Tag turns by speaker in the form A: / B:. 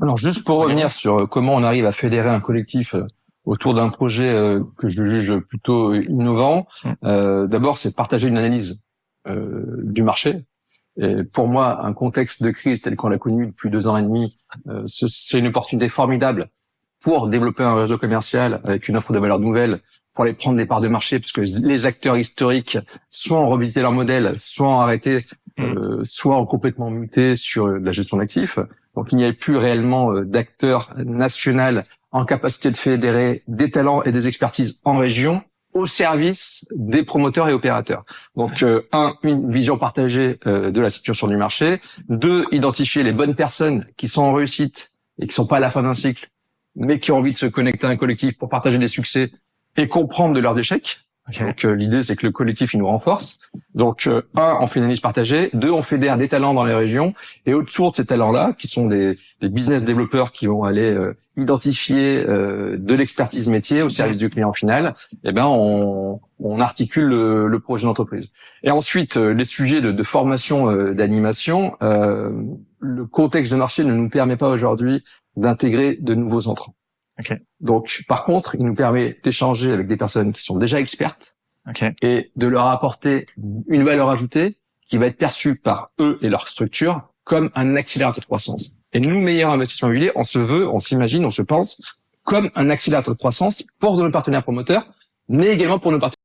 A: Alors, juste pour revenir sur comment on arrive à fédérer un collectif autour d'un projet que je juge plutôt innovant, d'abord, c'est partager une analyse du marché. Et pour moi, un contexte de crise tel qu'on l'a connu depuis 2 ans et demi, c'est une opportunité formidable pour développer un réseau commercial avec une offre de valeur nouvelle, pour aller prendre des parts de marché, parce que les acteurs historiques soit ont revisité leur modèle, soit ont arrêté, soit ont complètement muté sur la gestion d'actifs. Donc il n'y avait plus réellement d'acteurs nationaux en capacité de fédérer des talents et des expertises en région au service des promoteurs et opérateurs. Donc, une vision partagée de la situation du marché. 2, identifier les bonnes personnes qui sont en réussite et qui sont pas à la fin d'un cycle, mais qui ont envie de se connecter à un collectif pour partager des succès et comprendre de leurs échecs. Donc, l'idée, c'est que le collectif, il nous renforce. Donc, 1, on fait une analyse partagée. 2, on fédère des talents dans les régions. Et autour de ces talents-là, qui sont des business développeurs qui vont aller identifier de l'expertise métier au service du client final, on articule le projet d'entreprise. Et ensuite, les sujets de formation, d'animation, le contexte de marché ne nous permet pas aujourd'hui d'intégrer de nouveaux entrants. Donc, par contre, il nous permet d'échanger avec des personnes qui sont déjà expertes et de leur apporter une valeur ajoutée qui va être perçue par eux et leur structure comme un accélérateur de croissance. Et nous, meilleurs investisseurs immobiliers, on se veut, on s'imagine, on se pense comme un accélérateur de croissance pour nos partenaires promoteurs, mais également pour nos partenaires